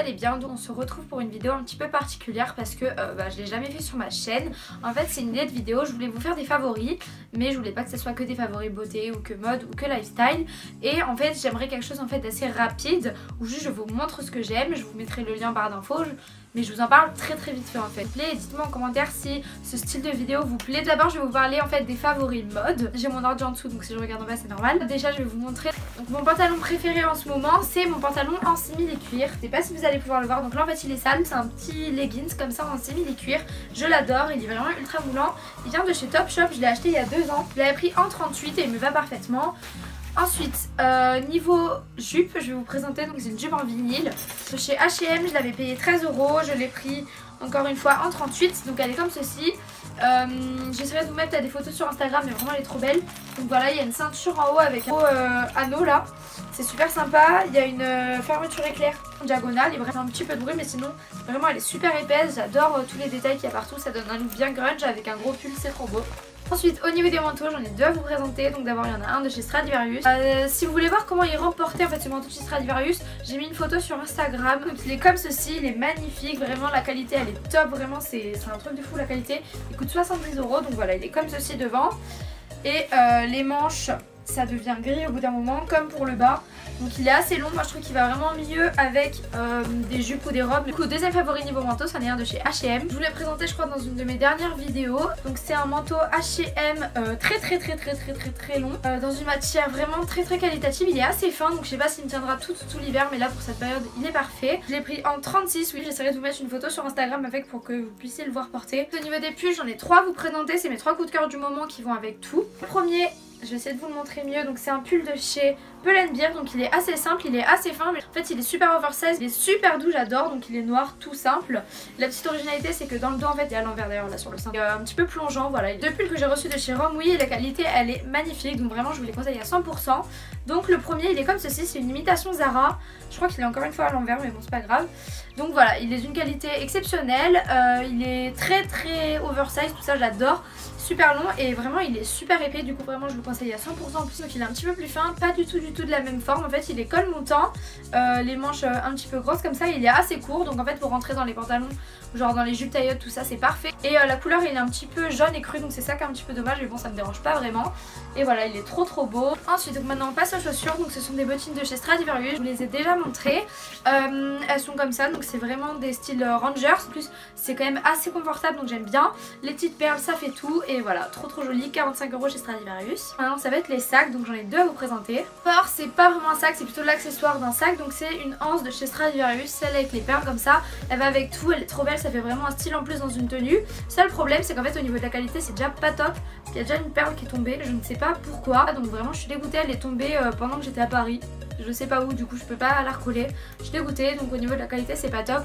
allez bien. Donc on se retrouve pour une vidéo un petit peu particulière parce que je l'ai jamais fait sur ma chaîne. En fait c'est une idée de vidéo, je voulais vous faire des favoris mais je voulais pas que ce soit que des favoris beauté ou que mode ou que lifestyle. Et en fait j'aimerais quelque chose en fait d'assez rapide où juste je vous montre ce que j'aime, je vous mettrai le lien en barre d'infos. Mais je vous en parle très vite fait en fait. Dites-moi en commentaire si ce style de vidéo vous plaît. D'abord je vais vous parler en fait des favoris mode. J'ai mon ordi en dessous donc si je regarde en bas c'est normal. Déjà je vais vous montrer donc mon pantalon préféré en ce moment, c'est mon pantalon en simili-cuir. Je sais pas si vous allez pouvoir le voir, donc là en fait il est sale. C'est un petit leggings comme ça en simili-cuir. Je l'adore, il est vraiment ultra moulant. Il vient de chez Topshop, je l'ai acheté il y a 2 ans. Je l'avais pris en 38 et il me va parfaitement. Ensuite, niveau jupe, je vais vous présenter, donc c'est une jupe en vinyle de chez H&M, je l'avais payé 13 €, je l'ai pris encore une fois en 38, donc elle est comme ceci. J'essaierai de vous mettre des photos sur Instagram, mais vraiment elle est trop belle. Donc voilà, il y a une ceinture en haut avec un gros anneau là, c'est super sympa. Il y a une fermeture éclair en diagonale, il fait un petit peu de bruit mais sinon vraiment elle est super épaisse. J'adore tous les détails qu'il y a partout, ça donne un look bien grunge avec un gros pull, c'est trop beau. Ensuite au niveau des manteaux j'en ai 2 à vous présenter, donc d'abord il y en a un de chez Stradivarius. Si vous voulez voir comment il remportait en fait ce manteau de chez Stradivarius, j'ai mis une photo sur Instagram. Donc il est comme ceci, il est magnifique, vraiment la qualité elle est top, vraiment c'est un truc de fou la qualité. Il coûte 70 €, donc voilà il est comme ceci devant. Et les manches ça devient gris au bout d'un moment comme pour le bas. Donc il est assez long, moi je trouve qu'il va vraiment mieux avec des jupes ou des robes. Du coup deuxième favori niveau manteau, c'en est un de chez H&M. Je vous l'ai présenté je crois dans une de mes dernières vidéos. Donc c'est un manteau H&M très long, dans une matière vraiment très qualitative. Il est assez fin donc je sais pas s'il me tiendra tout l'hiver, mais là pour cette période il est parfait. Je l'ai pris en 36, oui j'essaierai de vous mettre une photo sur Instagram avec pour que vous puissiez le voir porter. Au niveau des pulls j'en ai 3 à vous présenter, c'est mes 3 coups de cœur du moment qui vont avec tout. Le premier, je vais essayer de vous le montrer mieux, donc c'est un pull de chez Pull&Bear, donc il est assez simple, il est assez fin, mais en fait il est super oversize, il est super doux, j'adore, donc il est noir tout simple. La petite originalité c'est que dans le dos en fait, il est à l'envers d'ailleurs là sur le sein, un petit peu plongeant, voilà. Deux pulls que j'ai reçus de chez Rome, oui, la qualité elle est magnifique, donc vraiment je vous les conseille à 100%. Donc le premier il est comme ceci, c'est une imitation Zara, je crois qu'il est encore une fois à l'envers mais bon c'est pas grave. Donc voilà, il est d'une qualité exceptionnelle, il est très oversize, tout ça j'adore. Super long et vraiment il est super épais, du coup vraiment je le conseille à 100%. En plus donc il est un petit peu plus fin, pas du tout de la même forme. En fait il est col montant, les manches un petit peu grosses comme ça, il est assez court. Donc en fait pour rentrer dans les pantalons, genre dans les jupes taillottes tout ça c'est parfait. Et la couleur il est un petit peu jaune et cru, donc c'est ça qui est un petit peu dommage, mais bon ça me dérange pas vraiment. Et voilà il est trop beau. Ensuite donc maintenant on passe aux chaussures, donc ce sont des bottines de chez Stradivarius, je vous les ai déjà montrées. Elles sont comme ça, donc c'est vraiment des styles Rangers. En plus c'est quand même assez confortable donc j'aime bien. Les petites perles ça fait tout. Et voilà, trop joli, 45 € chez Stradivarius. Maintenant ça va être les sacs, donc j'en ai 2 à vous présenter. Or c'est pas vraiment un sac, c'est plutôt l'accessoire d'un sac. Donc c'est une anse de chez Stradivarius, celle avec les perles comme ça. Elle va avec tout, elle est trop belle, ça fait vraiment un style en plus dans une tenue. Seul problème c'est qu'en fait au niveau de la qualité c'est déjà pas top. Il y a déjà une perle qui est tombée, je ne sais pas pourquoi. Donc vraiment je suis dégoûtée, elle est tombée pendant que j'étais à Paris. Je sais pas où, du coup je peux pas la recoller. Je suis dégoûtée, donc au niveau de la qualité c'est pas top.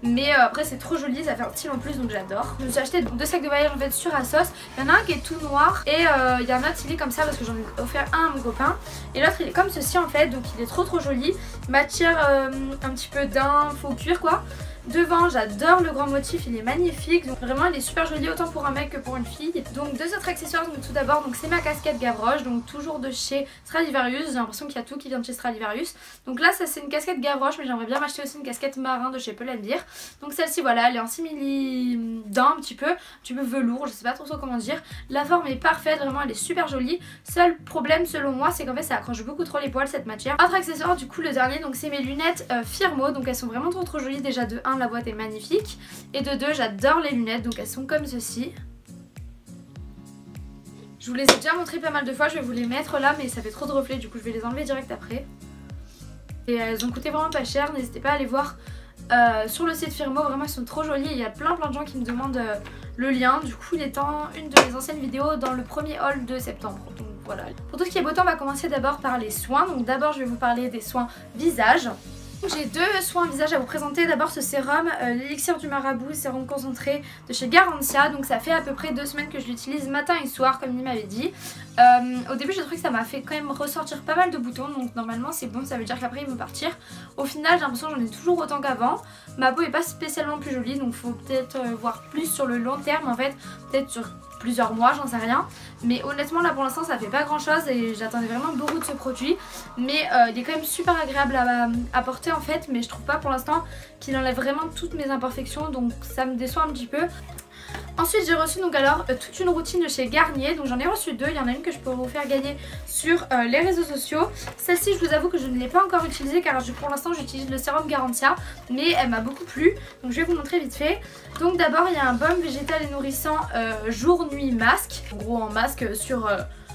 Mais après c'est trop joli, ça fait un style en plus donc j'adore. Je me suis acheté 2 sacs de voyage en fait sur ASOS. Il y en a un qui est tout noir et il y en a un autre il est comme ça parce que j'en ai offert un à mon copain. Et l'autre il est comme ceci en fait, donc il est trop joli. Matière un petit peu d'un faux cuir quoi. Devant j'adore le grand motif, il est magnifique, donc vraiment il est super joli autant pour un mec que pour une fille. Donc 2 autres accessoires, donc tout d'abord donc c'est ma casquette Gavroche, donc toujours de chez Stradivarius. J'ai l'impression qu'il y a tout qui vient de chez Stradivarius. Donc là ça c'est une casquette Gavroche, mais j'aimerais bien m'acheter aussi une casquette marin de chez Pull&Bear. Donc celle-ci voilà, elle est en simili dents un petit peu velours, je sais pas trop comment dire. La forme est parfaite, vraiment elle est super jolie. Seul problème selon moi c'est qu'en fait ça accroche beaucoup trop les poils cette matière. Autre accessoire du coup le dernier, donc c'est mes lunettes Firmo, donc elles sont vraiment trop jolies. Déjà de 1 la boîte est magnifique et de 2 j'adore les lunettes, donc elles sont comme ceci. Je vous les ai déjà montrées pas mal de fois, je vais vous les mettre là mais ça fait trop de reflets, du coup je vais les enlever direct après. Et elles ont coûté vraiment pas cher, n'hésitez pas à aller voir sur le site Firmo, vraiment elles sont trop jolies. Il y a plein de gens qui me demandent le lien, du coup il est en une de mes anciennes vidéos dans le premier haul de septembre. Donc voilà. Pour tout ce qui est beau temps on va commencer d'abord par les soins, donc d'abord je vais vous parler des soins visage. J'ai 2 soins visage à vous présenter. D'abord ce sérum, l'élixir du marabout, sérum concentré de chez Garantia. Donc ça fait à peu près 2 semaines que je l'utilise matin et soir comme il m'avait dit. Au début j'ai trouvé que ça m'a fait quand même ressortir pas mal de boutons. Donc normalement c'est bon, ça veut dire qu'après ils vont partir. Au final j'ai l'impression que j'en ai toujours autant qu'avant. Ma peau est pas spécialement plus jolie, donc faut peut-être voir plus sur le long terme en fait. Peut-être sur plusieurs mois, j'en sais rien. Mais honnêtement là pour l'instant ça fait pas grand chose et j'attendais vraiment beaucoup de ce produit. Mais il est quand même super agréable à porter en fait, mais je trouve pas pour l'instant qu'il enlève vraiment toutes mes imperfections, donc ça me déçoit un petit peu. Ensuite j'ai reçu donc alors toute une routine de chez Garnier, donc j'en ai reçu deux, il y en a une que je peux vous faire gagner sur les réseaux sociaux. Celle-ci je vous avoue que je ne l'ai pas encore utilisée car pour l'instant j'utilise le sérum Garantia, mais elle m'a beaucoup plu, donc je vais vous montrer vite fait. Donc d'abord il y a un baume végétal et nourrissant jour-nuit masque, en gros en masque sur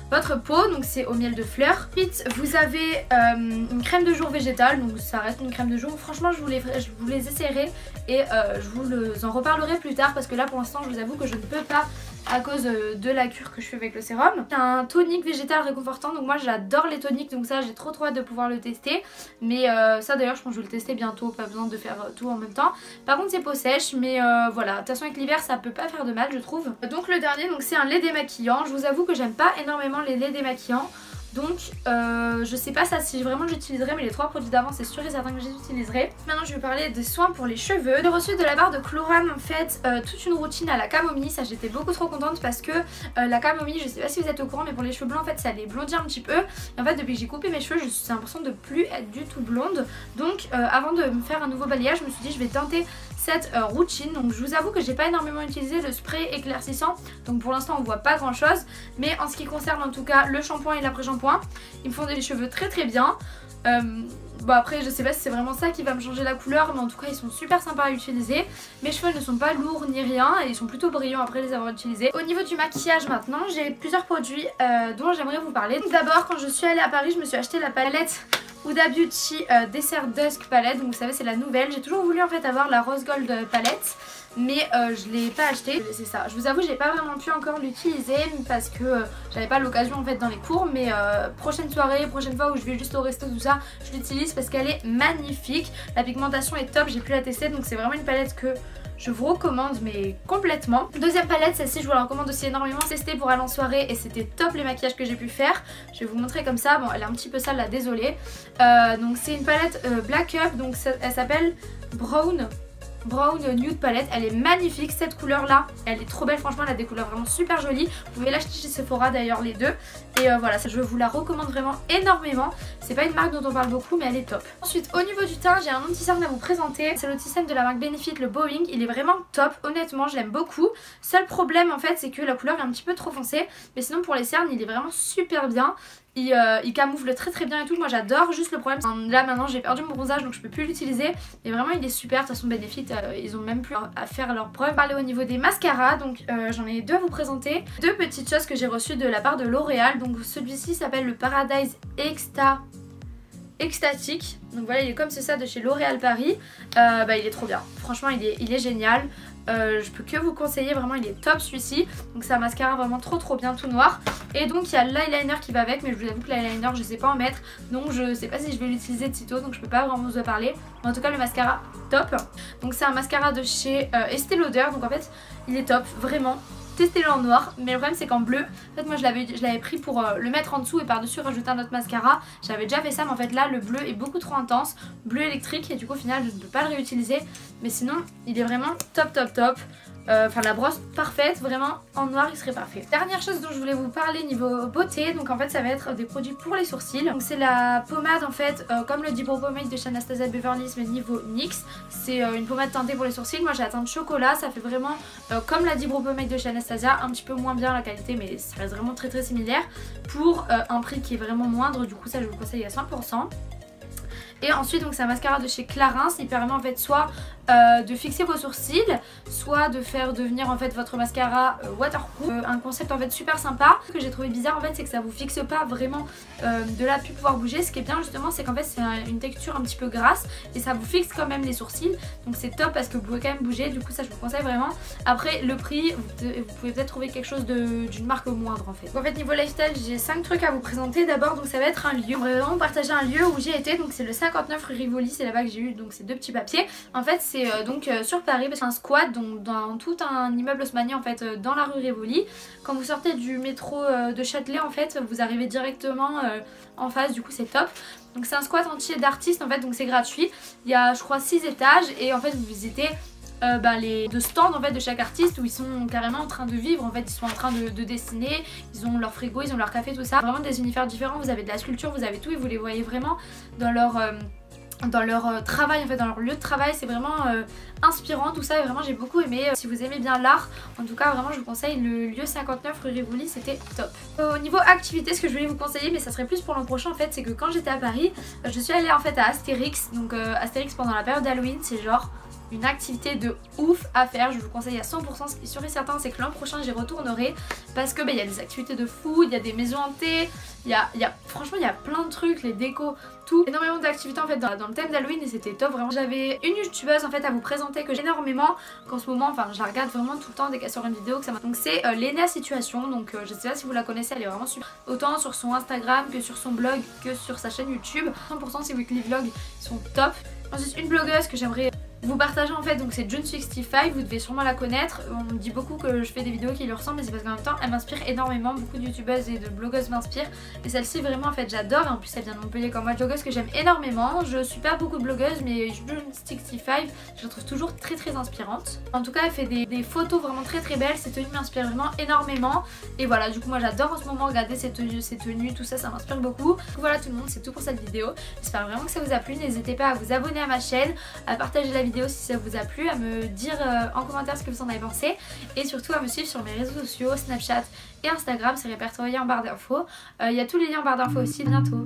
votre peau, donc c'est au miel de fleurs. Ensuite vous avez une crème de jour végétale, donc ça reste une crème de jour. Franchement je vous les essayerai et je vous en reparlerai plus tard parce que là pour l'instant je vous avoue que je ne peux pas à cause de la cure que je fais avec le sérum. C'est un tonique végétal réconfortant, donc moi j'adore les toniques, donc ça j'ai trop hâte de pouvoir le tester. Mais ça d'ailleurs je pense que je vais le tester bientôt, pas besoin de faire tout en même temps. Par contre c'est peau sèche, mais voilà, de toute façon avec l'hiver ça peut pas faire de mal je trouve. Donc le dernier, donc c'est un lait démaquillant. Je vous avoue que j'aime pas énormément les laits démaquillants. Donc je sais pas ça si vraiment j'utiliserai, mais les trois produits d'avant c'est sûr et certain que j'utiliserai. Maintenant je vais parler des soins pour les cheveux. J'ai reçu de la part de Chlorane en fait toute une routine à la camomille. Ça j'étais beaucoup trop contente parce que la camomille, je sais pas si vous êtes au courant, mais pour les cheveux blancs en fait ça les blondit un petit peu. Et en fait depuis que j'ai coupé mes cheveux j'ai l'impression de plus être du tout blonde. Donc avant de me faire un nouveau balayage je me suis dit je vais tenter cette routine. Donc je vous avoue que j'ai pas énormément utilisé le spray éclaircissant, donc pour l'instant on voit pas grand chose, mais en ce qui concerne en tout cas le shampoing et l'après-shampoing, ils me font des cheveux très très bien. Bon après je sais pas si c'est vraiment ça qui va me changer la couleur, mais en tout cas ils sont super sympas à utiliser. Mes cheveux ne sont pas lourds ni rien et ils sont plutôt brillants après les avoir utilisés. Au niveau du maquillage maintenant, j'ai plusieurs produits dont j'aimerais vous parler. D'abord quand je suis allée à Paris je me suis acheté la palette Huda Beauty Dessert Dusk palette, donc vous savez c'est la nouvelle. J'ai toujours voulu en fait avoir la Rose Gold palette, mais je l'ai pas acheté. C'est ça, je vous avoue j'ai pas vraiment pu encore l'utiliser parce que j'avais pas l'occasion en fait dans les cours, mais prochaine soirée, prochaine fois où je vais juste au resto tout ça, je l'utilise parce qu'elle est magnifique. La pigmentation est top, j'ai pu la tester, donc c'est vraiment une palette que je vous recommande mais complètement. Deuxième palette, celle-ci je vous la recommande aussi énormément. Tester pour aller en soirée et c'était top les maquillages que j'ai pu faire. Je vais vous montrer comme ça, bon elle est un petit peu sale là, désolée. Donc c'est une palette Black Up, donc elle s'appelle Brown Nude palette. Elle est magnifique cette couleur là, elle est trop belle, franchement elle a des couleurs vraiment super jolies. Vous pouvez l'acheter chez Sephora d'ailleurs les deux. Et voilà, je vous la recommande vraiment énormément. C'est pas une marque dont on parle beaucoup mais elle est top. Ensuite au niveau du teint j'ai un anti-cerne à vous présenter. C'est l'anti-cerne de la marque Benefit, le Bowing. Il est vraiment top, honnêtement je l'aime beaucoup. Seul problème en fait c'est que la couleur est un petit peu trop foncée, mais sinon pour les cernes il est vraiment super bien. Il camoufle très très bien et tout, moi j'adore. Juste le problème, là maintenant j'ai perdu mon bronzage donc je peux plus l'utiliser, mais vraiment il est super. De toute façon Benefit ils ont même plus à faire leurs preuves. Parler au niveau des mascaras, donc j'en ai deux à vous présenter. Deux petites choses que j'ai reçues de la part de L'Oréal. Donc celui-ci s'appelle le Paradise Extatique, donc voilà il est comme c'est ça de chez L'Oréal Paris. Il est trop bien, franchement il est génial. Je peux que vous conseiller, vraiment il est top celui-ci. Donc c'est un mascara vraiment trop bien, tout noir. Et donc il y a l'eyeliner qui va avec, mais je vous avoue que l'eyeliner je sais pas en mettre, donc je sais pas si je vais l'utiliser de sitôt, donc je peux pas vraiment vous en parler. Mais en tout cas le mascara top. Donc c'est un mascara de chez Estée Lauder, donc en fait il est top, vraiment. Testez-le en noir, mais le problème c'est qu'en bleu, en fait moi je l'avais pris pour le mettre en dessous et par dessus rajouter un autre mascara. J'avais déjà fait ça, mais en fait là le bleu est beaucoup trop intense, bleu électrique, et du coup au final je ne peux pas le réutiliser. Mais sinon il est vraiment top. Enfin la brosse parfaite, vraiment en noir il serait parfait. Dernière chose dont je voulais vous parler niveau beauté, donc en fait ça va être des produits pour les sourcils. Donc c'est la pommade en fait, comme le Dibro Pomade de chez Anastasia Beverly Hills mais niveau NYX. C'est une pommade teintée pour les sourcils, moi j'ai la teinte chocolat, ça fait vraiment comme la Dibro Pomade de chez Anastasia, un petit peu moins bien la qualité mais ça reste vraiment très similaire pour un prix qui est vraiment moindre, du coup ça je vous conseille à 100%. Et ensuite donc c'est un mascara de chez Clarins, il permet en fait soit de fixer vos sourcils, soit de faire devenir en fait votre mascara waterproof. Un concept en fait super sympa. Ce que j'ai trouvé bizarre en fait c'est que ça vous fixe pas vraiment de là puis pouvoir bouger. Ce qui est bien justement c'est qu'en fait c'est une texture un petit peu grasse et ça vous fixe quand même les sourcils, donc c'est top parce que vous pouvez quand même bouger, du coup ça je vous conseille vraiment. Après le prix, vous pouvez peut-être trouver quelque chose d'une marque moindre en fait. Donc, en fait niveau lifestyle j'ai 5 trucs à vous présenter. D'abord donc ça va être un lieu, on va vraiment partager un lieu où j'ai été, donc c'est le 59 rue Rivoli, c'est là-bas que j'ai eu donc ces deux petits papiers. En fait c'est donc sur Paris, c'est un squat donc dans tout un immeuble haussmannien en fait dans la rue Rivoli. Quand vous sortez du métro de Châtelet en fait vous arrivez directement en face, du coup c'est top. Donc c'est un squat entier d'artistes en fait, donc c'est gratuit. Il y a je crois 6 étages et en fait vous visitez de stands en fait de chaque artiste où ils sont carrément en train de vivre, en fait ils sont en train de dessiner, ils ont leur frigo, ils ont leur café, tout ça, vraiment des univers différents, vous avez de la sculpture, vous avez tout et vous les voyez vraiment dans leur travail, en fait dans leur lieu de travail. C'est vraiment inspirant tout ça et vraiment j'ai beaucoup aimé. Si vous aimez bien l'art, en tout cas vraiment je vous conseille le lieu 59 rue Rivoli, c'était top. Au niveau activité, ce que je voulais vous conseiller, mais ça serait plus pour l'an prochain en fait, c'est que quand j'étais à Paris, je suis allée en fait à Astérix. Donc Astérix pendant la période d'Halloween, c'est genre une activité de ouf à faire, je vous conseille à 100%. Ce qui est sûr et certain, c'est que l'an prochain j'y retournerai parce que il y a des activités de fou, il y a des maisons hantées, franchement il y a plein de trucs, les décos, tout, énormément d'activités en fait dans le thème d'Halloween et c'était top. Vraiment j'avais une youtubeuse en fait à vous présenter que j'aime énormément, qu'en ce moment enfin je la regarde vraiment tout le temps dès qu'elle sort une vidéo, que ça donc c'est Léna Situation. Donc je sais pas si vous la connaissez, elle est vraiment super, autant sur son Instagram que sur son blog que sur sa chaîne YouTube. 100% ses weekly vlogs sont top. Ensuite une blogueuse que j'aimerais vous partagez en fait, donc c'est June65, vous devez sûrement la connaître. On me dit beaucoup que je fais des vidéos qui lui ressemblent, mais c'est parce qu'en même temps elle m'inspire énormément, beaucoup de youtubeuses et de blogueuses m'inspirent. Et celle-ci vraiment en fait j'adore, en plus elle vient de Montpellier comme moi, blogueuse que j'aime énormément. Je suis pas beaucoup de blogueuses mais June65 je la trouve toujours très inspirante. En tout cas elle fait des photos vraiment très belles, ses tenues m'inspirent vraiment énormément. Et voilà, du coup moi j'adore en ce moment regarder ses tenues, tout ça, ça m'inspire beaucoup. Donc voilà tout le monde, c'est tout pour cette vidéo. J'espère vraiment que ça vous a plu, n'hésitez pas à vous abonner à ma chaîne, à partager la vidéo si ça vous a plu, à me dire en commentaire ce que vous en avez pensé et surtout à me suivre sur mes réseaux sociaux, Snapchat et Instagram, c'est répertorié en barre d'infos. Il y a tous les liens en barre d'infos aussi, à bientôt.